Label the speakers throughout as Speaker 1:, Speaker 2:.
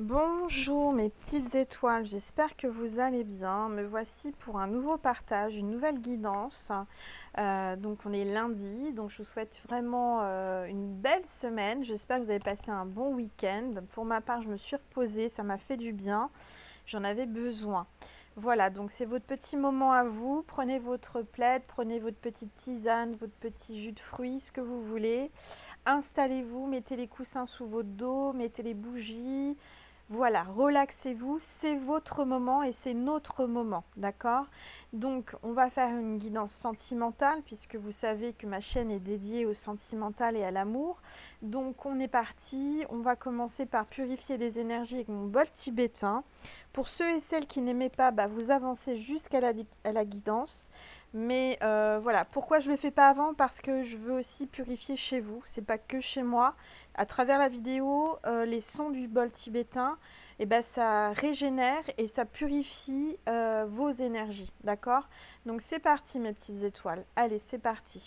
Speaker 1: Bonjour mes petites étoiles, j'espère que vous allez bien. Me voici pour un nouveau partage, une nouvelle guidance. Donc on est lundi, donc je vous souhaite vraiment une belle semaine. J'espère que vous avez passé un bon week-end. Pour ma part, je me suis reposée, ça m'a fait du bien. J'en avais besoin. Voilà, donc c'est votre petit moment à vous. Prenez votre plaid, prenez votre petite tisane, votre petit jus de fruits, ce que vous voulez. Installez-vous, mettez les coussins sous votre dos, mettez les bougies. Voilà, relaxez-vous, c'est votre moment et c'est notre moment, d'accord? Donc, on va faire une guidance sentimentale puisque vous savez que ma chaîne est dédiée au sentimental et à l'amour. Donc, on est parti. On va commencer par purifier les énergies avec mon bol tibétain. Pour ceux et celles qui n'aimaient pas, vous avancez jusqu'à la guidance. Mais voilà, pourquoi je ne le fais pas avant? Parce que je veux aussi purifier chez vous, c'est pas que chez moi. À travers la vidéo, les sons du bol tibétain, ça régénère et ça purifie vos énergies, d'accord? Donc c'est parti mes petites étoiles, allez c'est parti.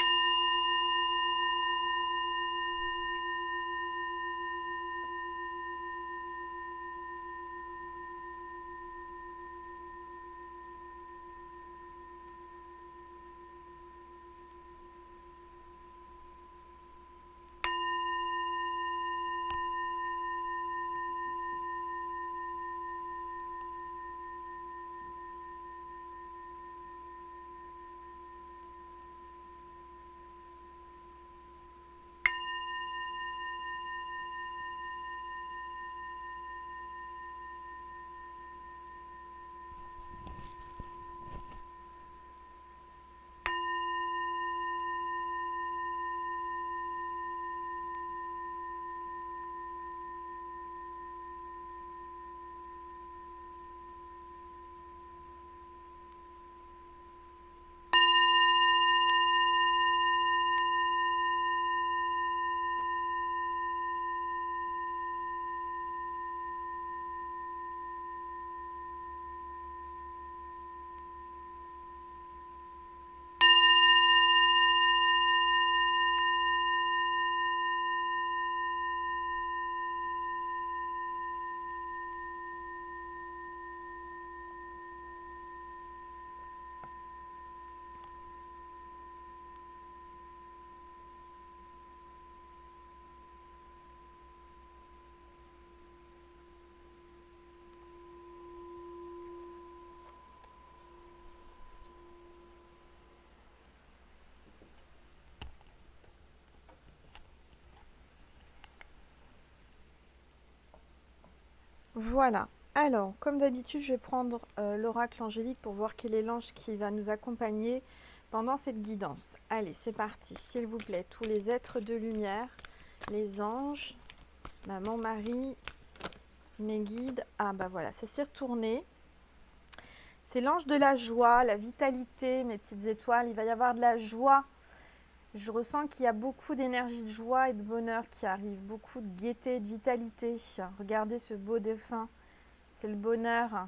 Speaker 1: Voilà, alors comme d'habitude je vais prendre l'oracle angélique pour voir quel est l'ange qui va nous accompagner pendant cette guidance. Allez c'est parti, s'il vous plaît, tous les êtres de lumière, les anges, maman Marie, mes guides. Ah voilà, ça s'est retourné. C'est l'ange de la joie, la vitalité, mes petites étoiles. Il va y avoir de la joie. Je ressens qu'il y a beaucoup d'énergie de joie et de bonheur qui arrive, beaucoup de gaieté et de vitalité. Regardez ce beau défunt, c'est le bonheur.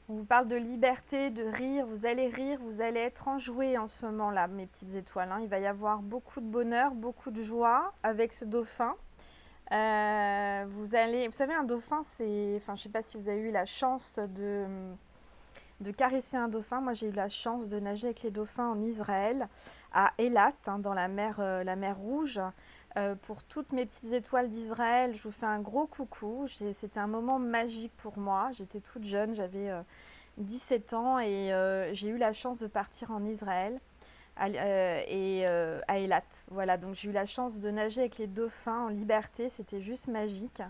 Speaker 1: On vous parle de liberté, de rire, vous allez être enjoués en ce moment-là, mes petites étoiles. Il va y avoir beaucoup de bonheur, beaucoup de joie avec ce dauphin. Vous savez, un dauphin, je ne sais pas si vous avez eu la chance de caresser un dauphin. Moi, j'ai eu la chance de nager avec les dauphins en Israël, à Eilat, dans la mer Rouge. Pour toutes mes petites étoiles d'Israël, je vous fais un gros coucou. C'était un moment magique pour moi. J'étais toute jeune, j'avais 17 ans et j'ai eu la chance de partir en Israël à Eilat. Voilà, donc j'ai eu la chance de nager avec les dauphins en liberté. C'était juste magique.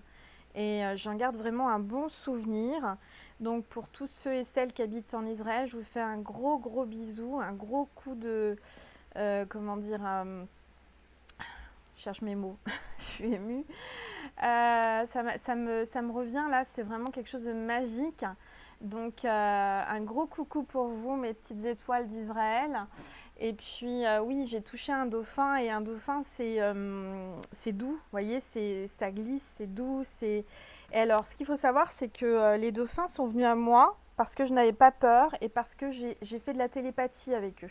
Speaker 1: Et j'en garde vraiment un bon souvenir. Donc pour tous ceux et celles qui habitent en Israël, je vous fais un gros gros bisou, un gros coup de... comment dire je cherche mes mots, je suis émue. Ça me revient là, c'est vraiment quelque chose de magique. Donc un gros coucou pour vous, mes petites étoiles d'Israël. Et puis oui, j'ai touché un dauphin et un dauphin c'est doux, vous voyez, ça glisse, c'est doux. Et alors, ce qu'il faut savoir, c'est que les dauphins sont venus à moi parce que je n'avais pas peur et parce que j'ai fait de la télépathie avec eux.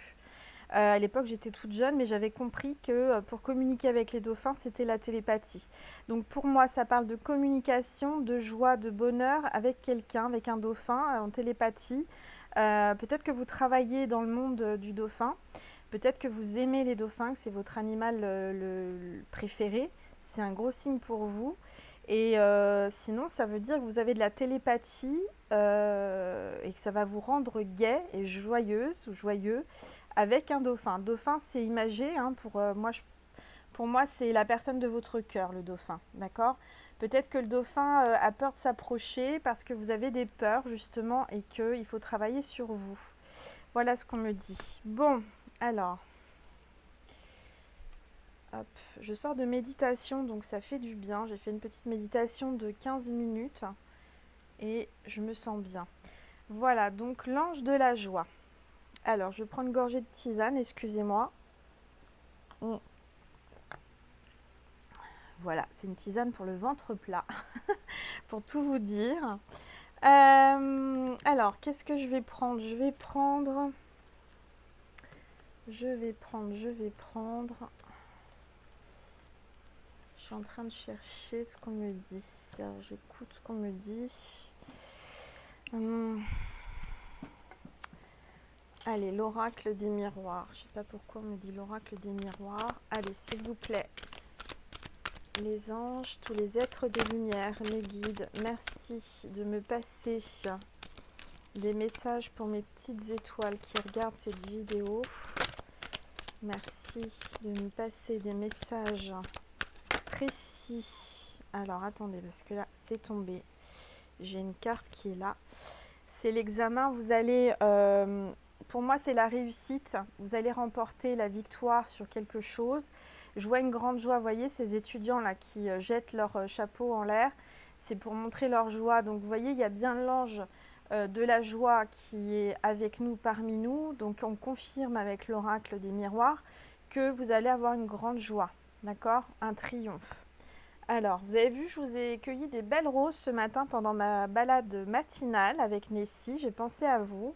Speaker 1: À l'époque, j'étais toute jeune, mais j'avais compris que pour communiquer avec les dauphins, c'était la télépathie. Donc pour moi, ça parle de communication, de joie, de bonheur avec quelqu'un, avec un dauphin en télépathie. Peut-être que vous travaillez dans le monde du dauphin. Peut-être que vous aimez les dauphins, que c'est votre animal le préféré. C'est un gros signe pour vous. Et sinon, ça veut dire que vous avez de la télépathie et que ça va vous rendre gai et joyeuse ou joyeux avec un dauphin. Dauphin, c'est imagé. Hein, pour moi, c'est la personne de votre cœur, le dauphin. D'accord? Peut-être que le dauphin a peur de s'approcher parce que vous avez des peurs, justement, et qu'il faut travailler sur vous. Voilà ce qu'on me dit. Bon, alors, hop, je sors de méditation, donc ça fait du bien. J'ai fait une petite méditation de 15 minutes et je me sens bien. Voilà, donc l'ange de la joie. Alors, je prends une gorgée de tisane, excusez-moi. Voilà, c'est une tisane pour le ventre plat, pour tout vous dire. Alors, qu'est-ce que je vais prendre? Je vais prendre... Je suis en train de chercher ce qu'on me dit. Alors, j'écoute ce qu'on me dit. Allez, l'oracle des miroirs. Je ne sais pas pourquoi on me dit l'oracle des miroirs. Allez, s'il vous plaît. Les anges, tous les êtres de lumière, mes guides, merci de me passer des messages pour mes petites étoiles qui regardent cette vidéo. Merci de me passer des messages précis. Alors, attendez, parce que là, c'est tombé. J'ai une carte qui est là. C'est l'examen. Vous allez... pour moi, c'est la réussite. Vous allez remporter la victoire sur quelque chose. Je vois une grande joie. Vous voyez, ces étudiants-là qui jettent leur chapeau en l'air. C'est pour montrer leur joie. Donc, vous voyez, il y a bien l'ange de la joie qui est avec nous, parmi nous. Donc, on confirme avec l'oracle des miroirs que vous allez avoir une grande joie. D'accord? Un triomphe. Alors, vous avez vu, je vous ai cueilli des belles roses ce matin pendant ma balade matinale avec Nessie. J'ai pensé à vous.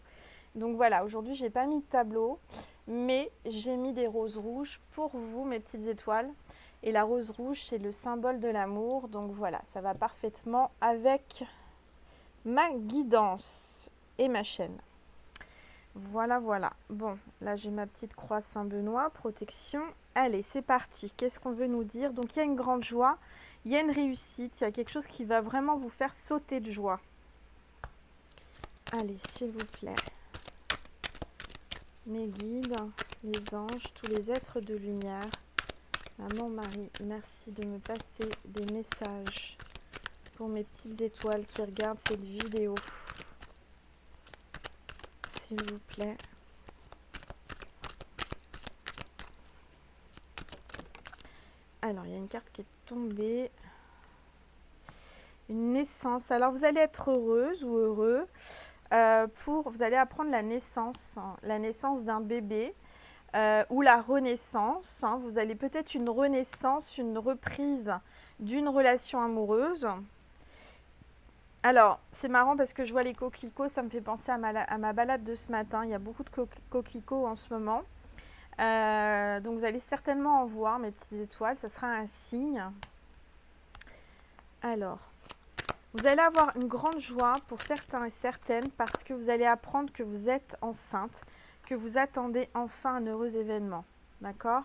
Speaker 1: Donc voilà, aujourd'hui, je n'ai pas mis de tableau, mais j'ai mis des roses rouges pour vous, mes petites étoiles. Et la rose rouge, c'est le symbole de l'amour. Donc voilà, ça va parfaitement avec ma guidance et ma chaîne. Voilà, voilà. Bon, là, j'ai ma petite croix Saint-Benoît, protection. Allez, c'est parti. Qu'est-ce qu'on veut nous dire? Donc, il y a une grande joie, il y a une réussite, il y a quelque chose qui va vraiment vous faire sauter de joie. Allez, s'il vous plaît. Mes guides, les anges, tous les êtres de lumière. Maman Marie, merci de me passer des messages pour mes petites étoiles qui regardent cette vidéo. S'il vous plaît. Alors, il y a une carte qui est tombée. Une naissance. Alors, vous allez être heureuse ou heureux. Vous allez apprendre la naissance d'un bébé ou la renaissance. Hein. Vous allez peut-être une renaissance, une reprise d'une relation amoureuse. Alors, c'est marrant parce que je vois les coquelicots, ça me fait penser à ma balade de ce matin. Il y a beaucoup de coquelicots en ce moment. Donc, vous allez certainement en voir, mes petites étoiles. Ce sera un signe. Alors, vous allez avoir une grande joie pour certains et certaines parce que vous allez apprendre que vous êtes enceinte, que vous attendez enfin un heureux événement. D'accord?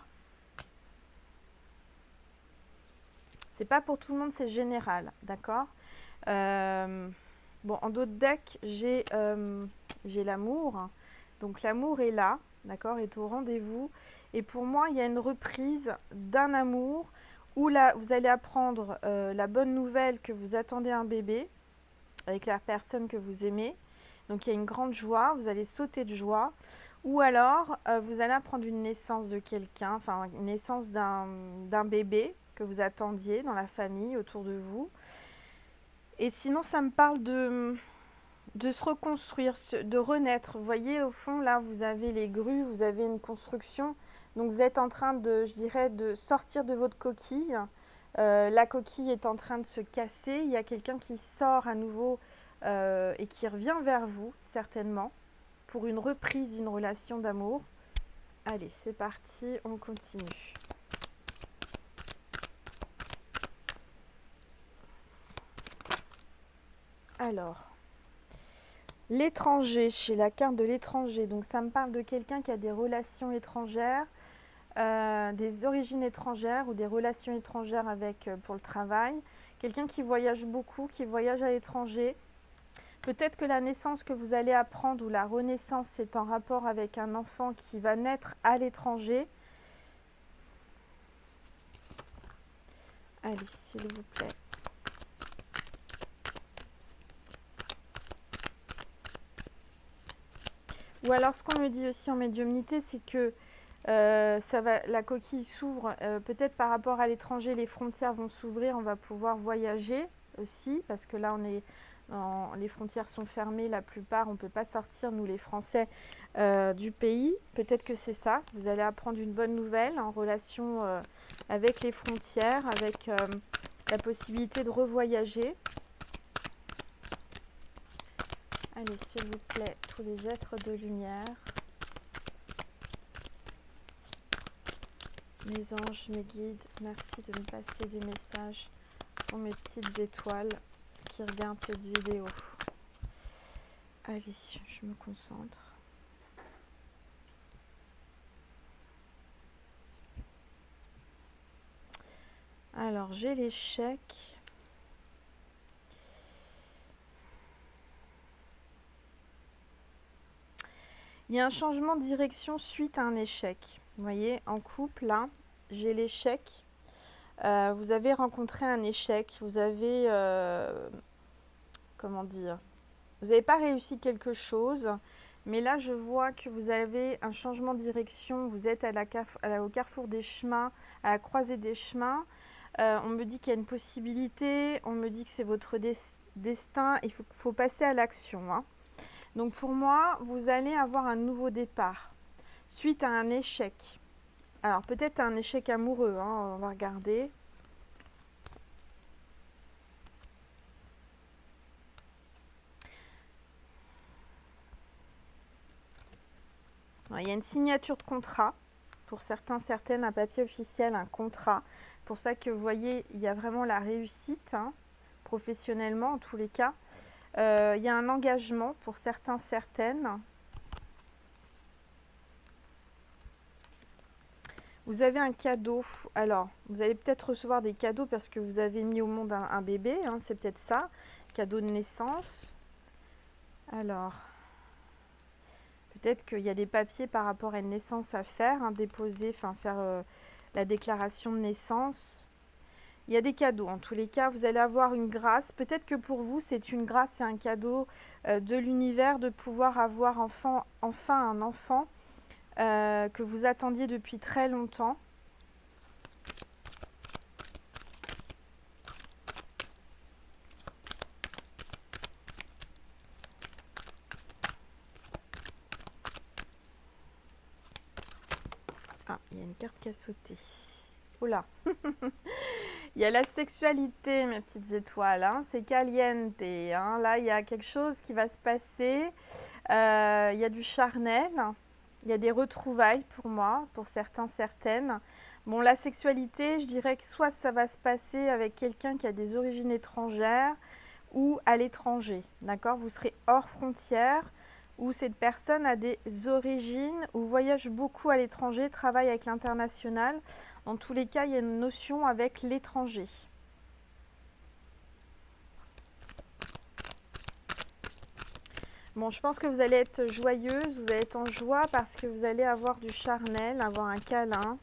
Speaker 1: C'est pas pour tout le monde, c'est général. D'accord? Bon, en dos de deck, j'ai l'amour. Donc l'amour est là, d'accord, est au rendez-vous. Et pour moi, il y a une reprise d'un amour où là, vous allez apprendre la bonne nouvelle que vous attendez un bébé avec la personne que vous aimez. Donc il y a une grande joie, vous allez sauter de joie. Ou alors, vous allez apprendre une naissance de quelqu'un, enfin une naissance d'un bébé que vous attendiez dans la famille, autour de vous. Et sinon, ça me parle de se reconstruire, de renaître. Vous voyez, au fond, là, vous avez les grues, vous avez une construction. Donc, vous êtes en train de, je dirais, de sortir de votre coquille. La coquille est en train de se casser. Il y a quelqu'un qui sort à nouveau et qui revient vers vous, certainement, pour une reprise d'une relation d'amour. Allez, c'est parti, on continue. Alors, l'étranger, chez la carte de l'étranger, donc ça me parle de quelqu'un qui a des relations étrangères, des origines étrangères ou des relations étrangères avec pour le travail. Quelqu'un qui voyage beaucoup, qui voyage à l'étranger. Peut-être que la naissance que vous allez apprendre ou la renaissance est en rapport avec un enfant qui va naître à l'étranger. Allez, s'il vous plaît. Ou alors, ce qu'on me dit aussi en médiumnité, c'est que la coquille s'ouvre. Peut-être par rapport à l'étranger, les frontières vont s'ouvrir. On va pouvoir voyager aussi, parce que là, les frontières sont fermées. La plupart, on ne peut pas sortir, nous les Français, du pays. Peut-être que c'est ça. Vous allez apprendre une bonne nouvelle en relation avec les frontières, avec la possibilité de revoyager. Allez, s'il vous plaît, tous les êtres de lumière, mes anges, mes guides, merci de me passer des messages pour mes petites étoiles qui regardent cette vidéo. Allez, je me concentre. Alors, j'ai l'échec. Il y a un changement de direction suite à un échec. Vous voyez, en couple, là, j'ai l'échec. Vous avez rencontré un échec. Vous avez, comment dire, vous n'avez pas réussi quelque chose. Mais là, je vois que vous avez un changement de direction. Vous êtes au carrefour des chemins, à la croisée des chemins. On me dit qu'il y a une possibilité. On me dit que c'est votre destin. Il faut passer à l'action, hein. Donc pour moi, vous allez avoir un nouveau départ suite à un échec. Alors peut-être un échec amoureux, hein, on va regarder. Alors, il y a une signature de contrat. Pour certains, certaines, un papier officiel, un contrat. Pour ça que vous voyez, il y a vraiment la réussite, hein, professionnellement en tous les cas. Il y a un engagement pour certains, certaines. Vous avez un cadeau. Alors, vous allez peut-être recevoir des cadeaux parce que vous avez mis au monde un bébé. Hein, c'est peut-être ça. Cadeau de naissance. Alors, peut-être qu'il y a des papiers par rapport à une naissance à faire. Hein, déposer, faire la déclaration de naissance. Il y a des cadeaux. En tous les cas, vous allez avoir une grâce. Peut-être que pour vous, c'est une grâce et un cadeau de l'univers de pouvoir avoir enfin un enfant que vous attendiez depuis très longtemps. Ah, il y a une carte qui a sauté. Oula. Il y a la sexualité, mes petites étoiles. Hein. C'est caliente. Hein. Là, il y a quelque chose qui va se passer. Il y a du charnel. Il y a des retrouvailles pour moi, pour certains, certaines. Bon, la sexualité, je dirais que soit ça va se passer avec quelqu'un qui a des origines étrangères ou à l'étranger. D'accord? Vous serez hors frontières ou cette personne a des origines ou voyage beaucoup à l'étranger, travaille avec l'international. Dans tous les cas, il y a une notion avec l'étranger. Bon, je pense que vous allez être joyeuse, vous allez être en joie parce que vous allez avoir du charnel, avoir un câlin.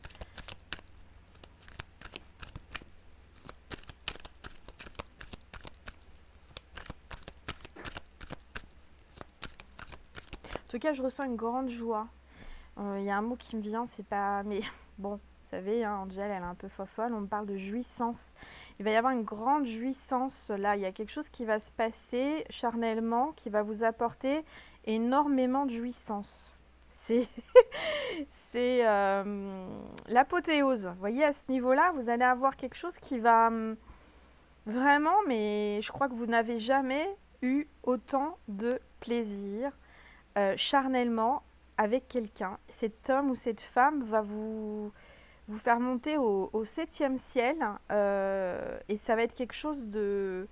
Speaker 1: En tout cas, je ressens une grande joie. Il y a un mot qui me vient, c'est pas... Mais bon, vous savez, hein, Angel, elle est un peu fofolle, on me parle de jouissance. Il va y avoir une grande jouissance là, il y a quelque chose qui va se passer charnellement, qui va vous apporter énormément de jouissance. C'est l'apothéose. Vous voyez, à ce niveau-là, vous allez avoir quelque chose qui va vraiment, mais je crois que vous n'avez jamais eu autant de plaisir charnellement avec quelqu'un. Cet homme ou cette femme va vous faire monter au 7e ciel et ça va être quelque chose de...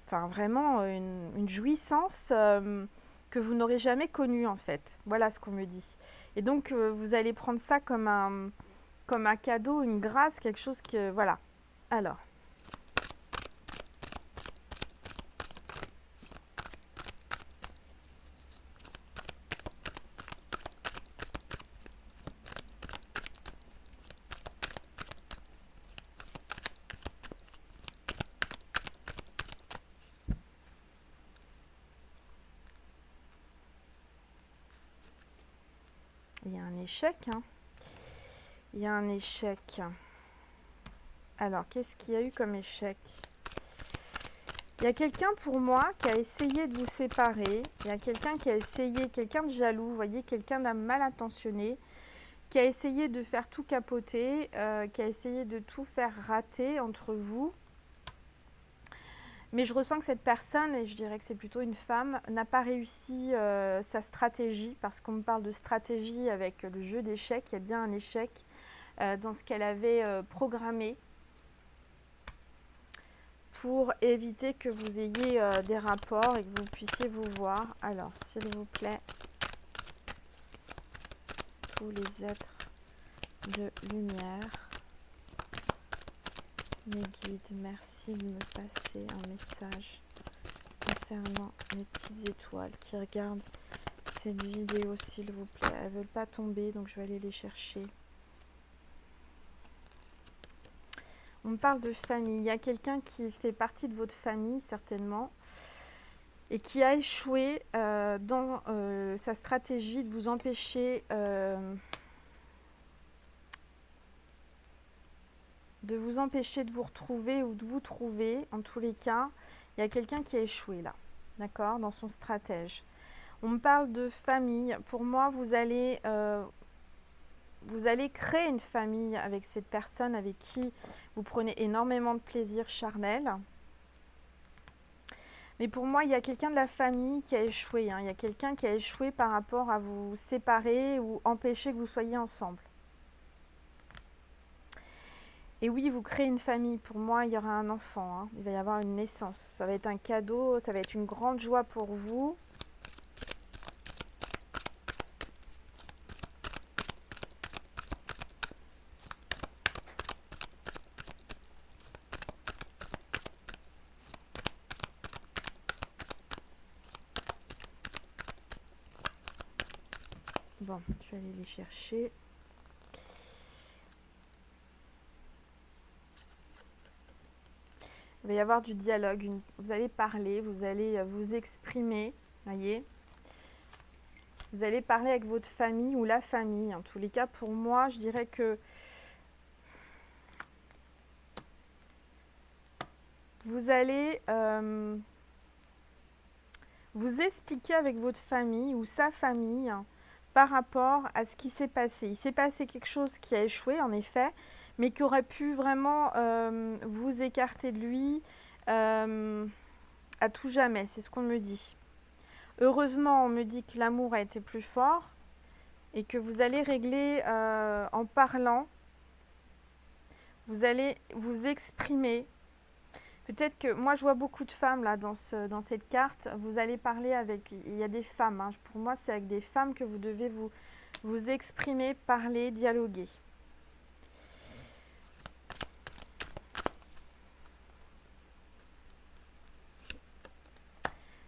Speaker 1: Enfin, vraiment une jouissance que vous n'aurez jamais connue en fait. Voilà ce qu'on me dit. Et donc, vous allez prendre ça comme un cadeau, une grâce, quelque chose que... Voilà. Alors. Il y a un échec. Hein. Il y a un échec. Alors, qu'est-ce qu'il y a eu comme échec? Il y a quelqu'un pour moi qui a essayé de vous séparer. Il y a quelqu'un qui a essayé, quelqu'un de jaloux, vous voyez, quelqu'un d'un mal intentionné, qui a essayé de faire tout capoter, qui a essayé de tout faire rater entre vous. Mais je ressens que cette personne, et je dirais que c'est plutôt une femme, n'a pas réussi sa stratégie, parce qu'on me parle de stratégie avec le jeu d'échecs. Il y a bien un échec dans ce qu'elle avait programmé pour éviter que vous ayez des rapports et que vous puissiez vous voir. Alors, s'il vous plaît, tous les êtres de lumière, mes guides, merci de me passer un message concernant mes petites étoiles qui regardent cette vidéo, s'il vous plaît. Elles ne veulent pas tomber, donc je vais aller les chercher. On me parle de famille. Il y a quelqu'un qui fait partie de votre famille, certainement, et qui a échoué dans sa stratégie de vous empêcher de vous retrouver ou de vous trouver. En tous les cas, il y a quelqu'un qui a échoué là, d'accord, dans son stratège. On me parle de famille. Pour moi, vous allez créer une famille avec cette personne avec qui vous prenez énormément de plaisir charnel. Mais pour moi, il y a quelqu'un de la famille qui a échoué. Hein. Il y a quelqu'un qui a échoué par rapport à vous séparer ou empêcher que vous soyez ensemble. Et oui, vous créez une famille. Pour moi, il y aura un enfant. Hein. Il va y avoir une naissance. Ça va être un cadeau. Ça va être une grande joie pour vous. Bon, je vais aller les chercher. Il va y avoir du dialogue. Vous allez parler, vous allez vous exprimer. Voyez, vous allez parler avec votre famille ou la famille. En tous les cas, pour moi, je dirais que vous allez vous expliquer avec votre famille ou sa famille par rapport à ce qui s'est passé. Il s'est passé quelque chose qui a échoué, en effet, mais qui aurait pu vraiment vous écarter de lui à tout jamais. C'est ce qu'on me dit. Heureusement, on me dit que l'amour a été plus fort et que vous allez régler en parlant. Vous allez vous exprimer. Peut-être que moi, je vois beaucoup de femmes là dans cette carte. Vous allez parler avec... Il y a des femmes. Hein. Pour moi, c'est avec des femmes que vous devez vous exprimer, parler, dialoguer.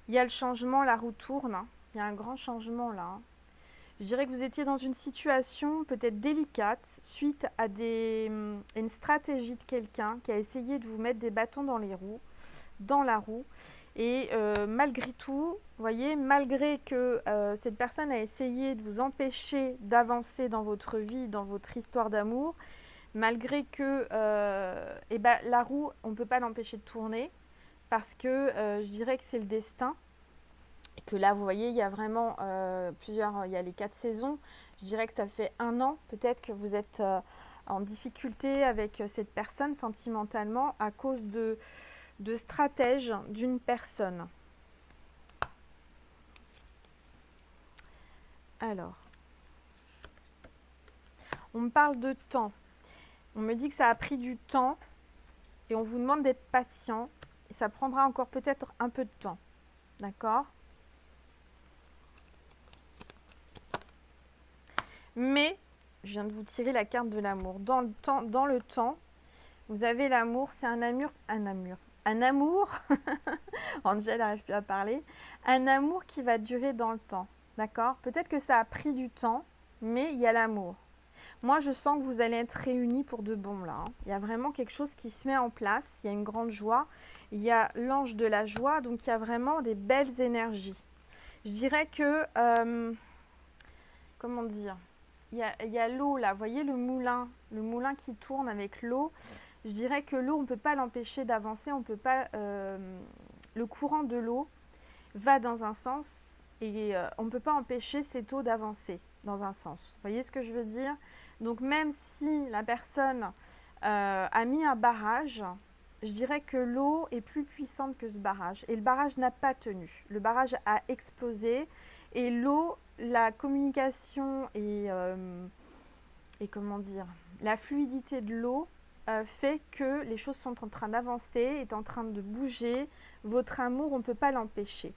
Speaker 1: Il y a le changement, la roue tourne. Hein. Il y a un grand changement là. Hein. Je dirais que vous étiez dans une situation peut-être délicate suite à une stratégie de quelqu'un qui a essayé de vous mettre des bâtons dans la roue. Et malgré tout, vous voyez, malgré que cette personne a essayé de vous empêcher d'avancer dans votre vie, dans votre histoire d'amour, malgré que la roue, on ne peut pas l'empêcher de tourner parce que je dirais que c'est le destin. Que là, vous voyez, il y a vraiment il y a les 4 saisons. Je dirais que ça fait 1 an, peut-être que vous êtes en difficulté avec cette personne sentimentalement à cause de stratèges d'une personne. Alors, On me parle de temps. On me dit que ça a pris du temps et on vous demande d'être patient. Et ça prendra encore peut-être un peu de temps. D'accord? Mais, je viens de vous tirer la carte de l'amour. Dans le temps, vous avez l'amour, c'est un amour, Angel n'arrive plus à parler, un amour qui va durer dans le temps, d'accord? Peut-être que ça a pris du temps, mais il y a l'amour. Moi, je sens que vous allez être réunis pour de bon, là. Il y a vraiment quelque chose qui se met en place, il y a une grande joie, il y a l'ange de la joie, donc il y a vraiment des belles énergies. Je dirais que, comment dire, il y a l'eau là, vous voyez le moulin qui tourne avec l'eau. Je dirais que l'eau, on ne peut pas l'empêcher d'avancer, on peut pas. Le courant de l'eau va dans un sens et on ne peut pas empêcher cette eau d'avancer dans un sens. Vous voyez ce que je veux dire? Donc même si la personne a mis un barrage, je dirais que l'eau est plus puissante que ce barrage. Et le barrage n'a pas tenu. Le barrage a explosé et l'eau, la communication et comment dire, la fluidité de l'eau fait que les choses sont en train d'avancer, est en train de bouger. Votre amour, on ne peut pas l'empêcher.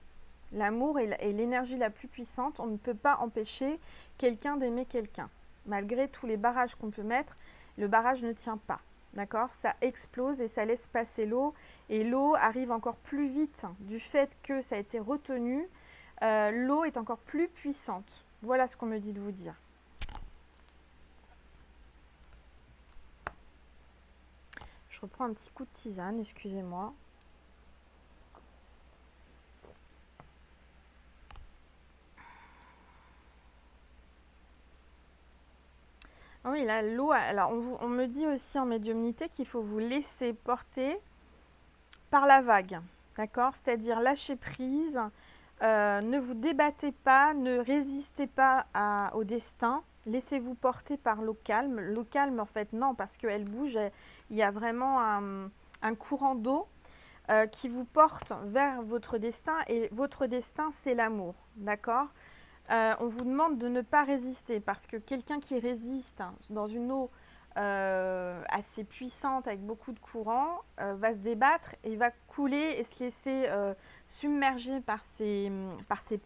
Speaker 1: L'amour est l'énergie la plus puissante. On ne peut pas empêcher quelqu'un d'aimer quelqu'un. Malgré tous les barrages qu'on peut mettre, le barrage ne tient pas. D'accord? Ça explose et ça laisse passer l'eau. Et l'eau arrive encore plus vite du fait que ça a été retenu. L'eau est encore plus puissante. Voilà ce qu'on me dit de vous dire. Je reprends un petit coup de tisane, excusez-moi. Ah oui, là, l'eau, alors on me dit aussi en médiumnité qu'il faut vous laisser porter par la vague, d'accord? C'est-à-dire lâcher prise, ne vous débattez pas, ne résistez pas au destin, laissez-vous porter par l'eau calme. L'eau calme, en fait, non, parce qu'elle bouge, il y a vraiment un courant d'eau qui vous porte vers votre destin, et votre destin, c'est l'amour, d'accord? On vous demande de ne pas résister, parce que quelqu'un qui résiste dans une eau assez puissante avec beaucoup de courant va se débattre et va couler et se laisser submerger par ses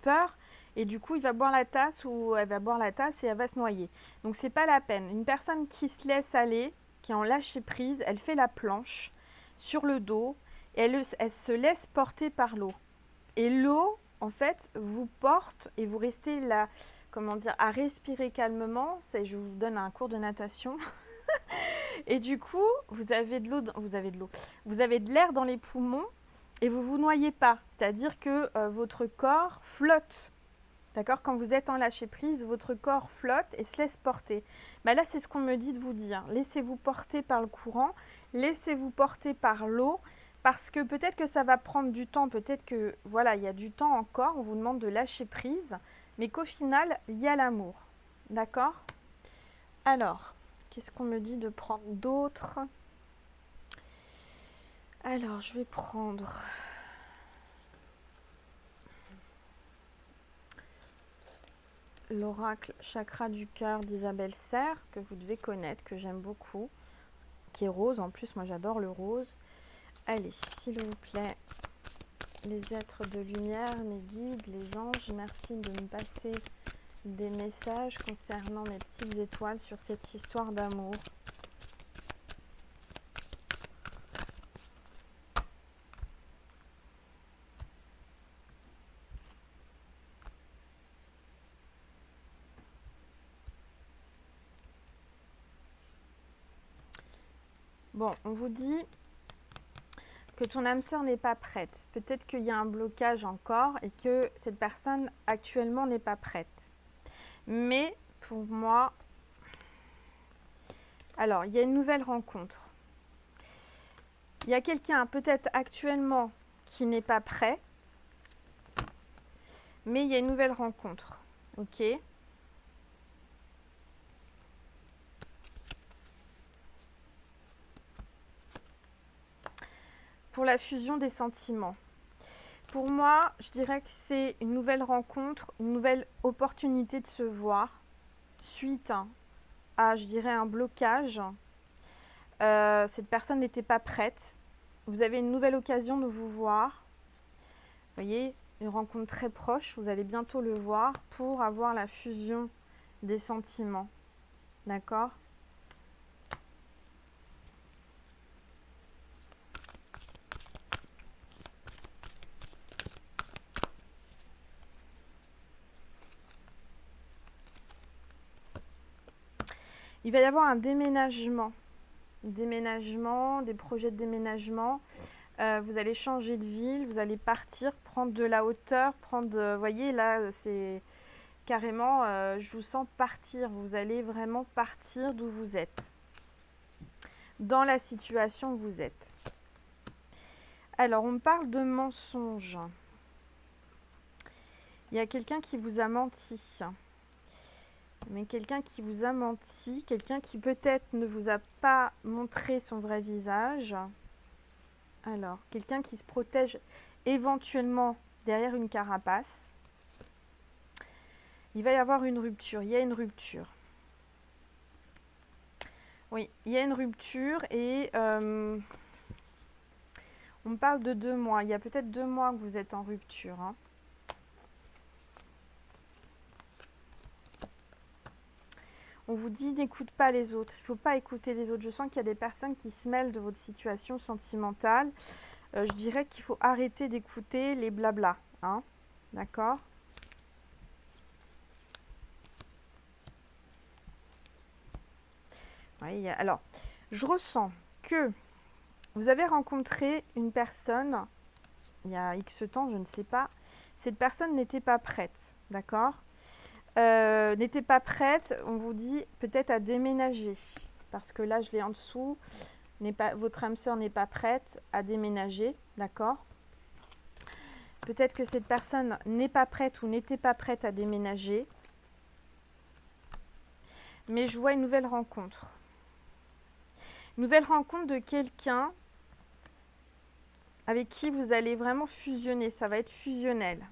Speaker 1: peurs, et du coup il va boire la tasse ou elle va boire la tasse et elle va se noyer. Donc c'est pas la peine. Une personne qui se laisse aller, qui est en lâcher prise, elle fait la planche sur le dos et elle se laisse porter par l'eau. Et l'eau, en fait, vous porte et vous restez là, comment dire, à respirer calmement. Je vous donne un cours de natation. Et du coup, vous avez de l'air dans les poumons et vous vous noyez pas. C'est-à-dire que votre corps flotte. D'accord? Quand vous êtes en lâcher prise, votre corps flotte et se laisse porter. Bah là, c'est ce qu'on me dit de vous dire. Laissez-vous porter par le courant, laissez-vous porter par l'eau, parce que peut-être que ça va prendre du temps, peut-être que voilà, il y a du temps encore, on vous demande de lâcher prise, mais qu'au final, il y a l'amour. D'accord? Alors, qu'est-ce qu'on me dit de prendre d'autres? Alors, je vais prendre l'oracle chakra du cœur d'Isabelle Serre, que vous devez connaître, que j'aime beaucoup, qui est rose. En plus, moi j'adore le rose. Allez, s'il vous plaît, les êtres de lumière, mes guides, les anges, merci de me passer des messages concernant mes petites étoiles sur cette histoire d'amour. Bon, on vous dit que ton âme sœur n'est pas prête. Peut-être qu'il y a un blocage encore et que cette personne actuellement n'est pas prête. Mais pour moi, alors il y a une nouvelle rencontre. Il y a quelqu'un peut-être actuellement qui n'est pas prêt, mais il y a une nouvelle rencontre. Ok ? Pour la fusion des sentiments. Pour moi, je dirais que c'est une nouvelle rencontre, une nouvelle opportunité de se voir suite à, je dirais, un blocage. Cette personne n'était pas prête. Vous avez une nouvelle occasion de vous voir. Vous voyez, une rencontre très proche, vous allez bientôt le voir pour avoir la fusion des sentiments. D'accord ? Il va y avoir un déménagement. Des projets de déménagement. Vous allez changer de ville, vous allez partir, prendre de la hauteur, vous voyez, là, c'est carrément, je vous sens partir. Vous allez vraiment partir d'où vous êtes, dans la situation où vous êtes. Alors, on parle de mensonge. Il y a quelqu'un qui vous a menti. Mais quelqu'un qui vous a menti, quelqu'un qui peut-être ne vous a pas montré son vrai visage. Alors, quelqu'un qui se protège éventuellement derrière une carapace. Il va y avoir une rupture. Il y a une rupture. Oui, il y a une rupture et on parle de 2 mois. Il y a peut-être 2 mois que vous êtes en rupture. Hein. On vous dit n'écoute pas les autres. Il ne faut pas écouter les autres. Je sens qu'il y a des personnes qui se mêlent de votre situation sentimentale. Je dirais qu'il faut arrêter d'écouter les blablas. Hein. D'accord ? Oui, alors, je ressens que vous avez rencontré une personne il y a X temps, je ne sais pas. Cette personne n'était pas prête, d'accord ? N'était pas prête, on vous dit peut-être à déménager. Parce que là, je l'ai en dessous. Votre âme sœur n'est pas prête à déménager, d'accord ? Peut-être que cette personne n'est pas prête ou n'était pas prête à déménager. Mais je vois une nouvelle rencontre. Nouvelle rencontre de quelqu'un avec qui vous allez vraiment fusionner. Ça va être fusionnel.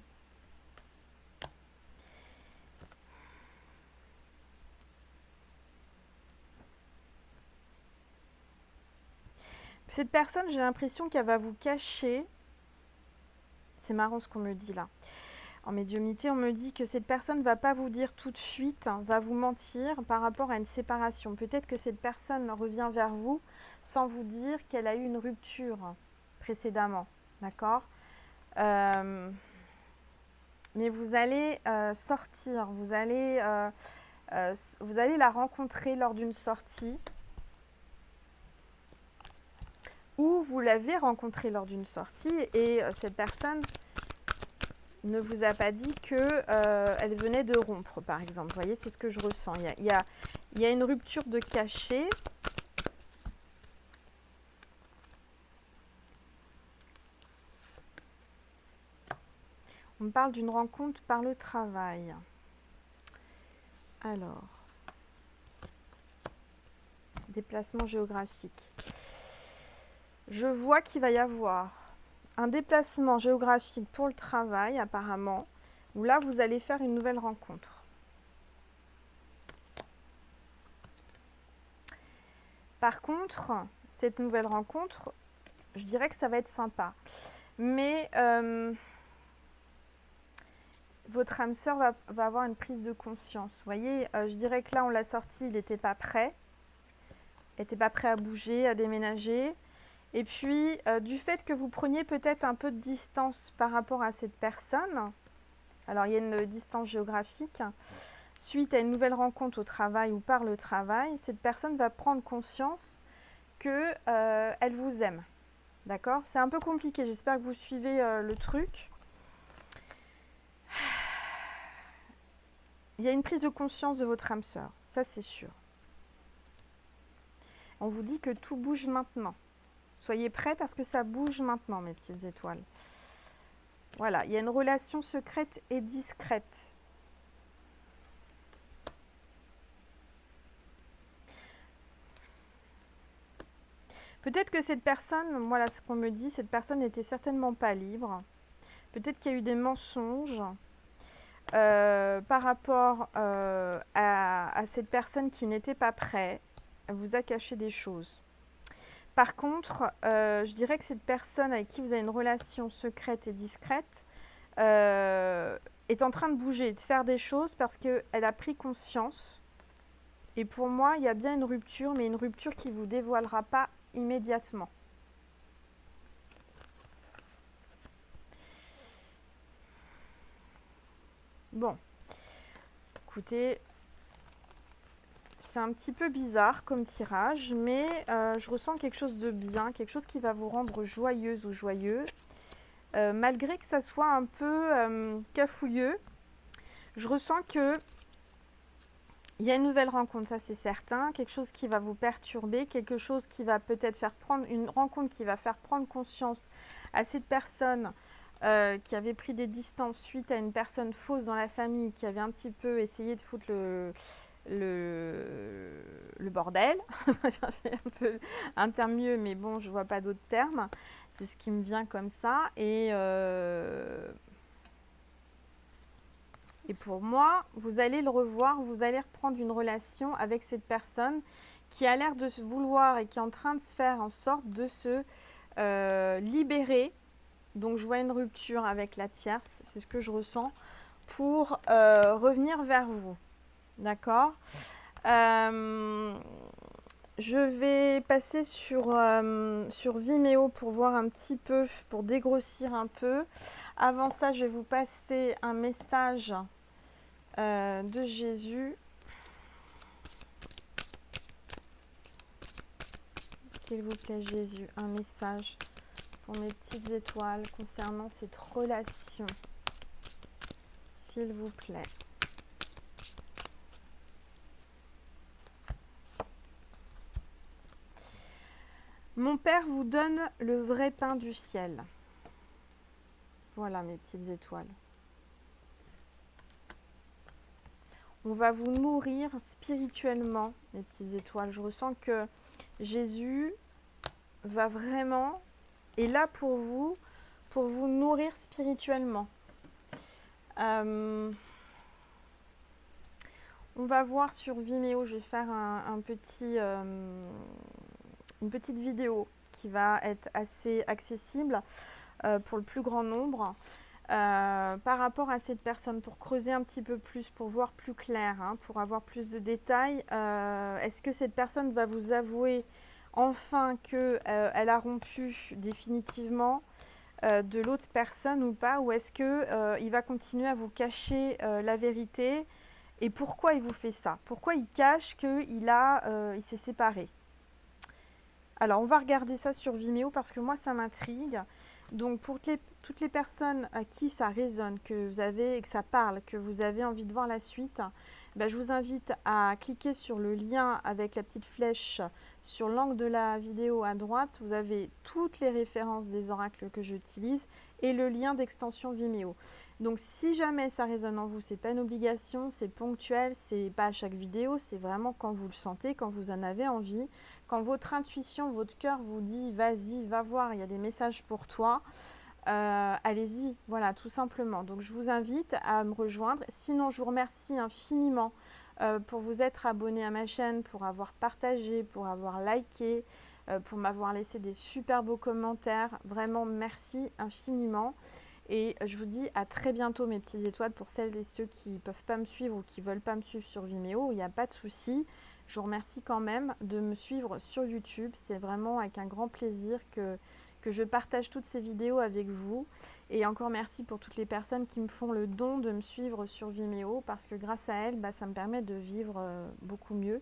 Speaker 1: Cette personne, j'ai l'impression qu'elle va vous cacher. C'est marrant ce qu'on me dit là. En médiumnité, on me dit que cette personne ne va pas vous dire tout de suite, va vous mentir par rapport à une séparation. Peut-être que cette personne revient vers vous sans vous dire qu'elle a eu une rupture précédemment. D'accord ? Mais vous allez sortir, vous allez la rencontrer lors d'une sortie. Ou vous l'avez rencontrée lors d'une sortie et cette personne ne vous a pas dit qu'elle venait de rompre, par exemple. Vous voyez, c'est ce que je ressens. Il y a une rupture de cachet. On me parle d'une rencontre par le travail. Alors, déplacement géographique. Je vois qu'il va y avoir un déplacement géographique pour le travail, apparemment, où là, vous allez faire une nouvelle rencontre. Par contre, cette nouvelle rencontre, je dirais que ça va être sympa. Mais votre âme sœur va avoir une prise de conscience. Vous voyez, je dirais que là, on l'a sorti, il n'était pas prêt. Il n'était pas prêt à bouger, à déménager. Et puis, du fait que vous preniez peut-être un peu de distance par rapport à cette personne, alors il y a une distance géographique, suite à une nouvelle rencontre au travail ou par le travail, cette personne va prendre conscience qu'elle vous aime. D'accord ? C'est un peu compliqué, j'espère que vous suivez le truc. Il y a une prise de conscience de votre âme sœur, ça c'est sûr. On vous dit que tout bouge maintenant. Soyez prêts parce que ça bouge maintenant, mes petites étoiles. Voilà, il y a une relation secrète et discrète. Peut-être que cette personne, voilà ce qu'on me dit, cette personne n'était certainement pas libre. Peut-être qu'il y a eu des mensonges. par rapport à cette personne qui n'était pas prête, elle vous a caché des choses. Par contre, je dirais que cette personne avec qui vous avez une relation secrète et discrète est en train de bouger, de faire des choses parce qu'elle a pris conscience. Et pour moi, il y a bien une rupture, mais une rupture qui ne vous dévoilera pas immédiatement. Bon, écoutez, c'est un petit peu bizarre comme tirage, mais je ressens quelque chose de bien, quelque chose qui va vous rendre joyeuse ou joyeux. Malgré que ça soit un peu cafouilleux, je ressens que il y a une nouvelle rencontre, ça c'est certain, quelque chose qui va vous perturber, quelque chose qui va peut-être faire prendre, une rencontre qui va faire prendre conscience à cette personne qui avait pris des distances suite à une personne fausse dans la famille, qui avait un petit peu essayé de foutre le bordel. J'ai un peu un terme mieux, mais bon, je vois pas d'autres termes. C'est ce qui me vient comme ça. Et pour moi, vous allez le revoir, vous allez reprendre une relation avec cette personne qui a l'air de se vouloir et qui est en train de se faire en sorte de se libérer. Donc je vois une rupture avec la tierce, c'est ce que je ressens, pour revenir vers vous. D'accord ? Je vais passer sur Vimeo pour voir un petit peu, pour dégrossir un peu. Avant ça, je vais vous passer un message de Jésus. S'il vous plaît, Jésus, un message pour mes petites étoiles concernant cette relation. S'il vous plaît. Mon Père vous donne le vrai pain du ciel. Voilà mes petites étoiles. On va vous nourrir spirituellement, mes petites étoiles. Je ressens que Jésus va vraiment, est là pour vous nourrir spirituellement. On va voir sur Vimeo, je vais faire une petite vidéo qui va être assez accessible pour le plus grand nombre. Par rapport à cette personne, pour creuser un petit peu plus, pour voir plus clair, pour avoir plus de détails, est-ce que cette personne va vous avouer enfin qu'elle a rompu définitivement de l'autre personne ou pas, ou est-ce qu'il va continuer à vous cacher la vérité et pourquoi il vous fait ça? Pourquoi il cache qu'il s'est séparé? Alors, on va regarder ça sur Vimeo parce que moi, ça m'intrigue. Donc, pour toutes les personnes à qui ça résonne, que vous avez et que ça parle, que vous avez envie de voir la suite, ben, je vous invite à cliquer sur le lien avec la petite flèche sur l'angle de la vidéo à droite. Vous avez toutes les références des oracles que j'utilise et le lien d'extension Vimeo. Donc, si jamais ça résonne en vous, c'est pas une obligation, c'est ponctuel, c'est pas à chaque vidéo, c'est vraiment quand vous le sentez, quand vous en avez envie. Quand votre intuition, votre cœur vous dit « vas-y, va voir, il y a des messages pour toi », allez-y, voilà, tout simplement. Donc, je vous invite à me rejoindre. Sinon, je vous remercie infiniment pour vous être abonné à ma chaîne, pour avoir partagé, pour avoir liké, pour m'avoir laissé des super beaux commentaires. Vraiment, merci infiniment. Et je vous dis à très bientôt, mes petites étoiles, pour celles et ceux qui ne peuvent pas me suivre ou qui ne veulent pas me suivre sur Vimeo. Il n'y a pas de souci. Je vous remercie quand même de me suivre sur YouTube. C'est vraiment avec un grand plaisir que je partage toutes ces vidéos avec vous. Et encore merci pour toutes les personnes qui me font le don de me suivre sur Vimeo parce que grâce à elles, ça me permet de vivre beaucoup mieux.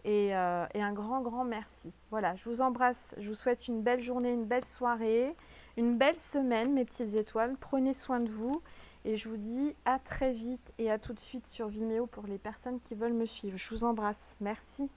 Speaker 1: Et un grand merci. Voilà, je vous embrasse. Je vous souhaite une belle journée, une belle soirée, une belle semaine, mes petites étoiles. Prenez soin de vous. Et je vous dis à très vite et à tout de suite sur Vimeo pour les personnes qui veulent me suivre. Je vous embrasse. Merci.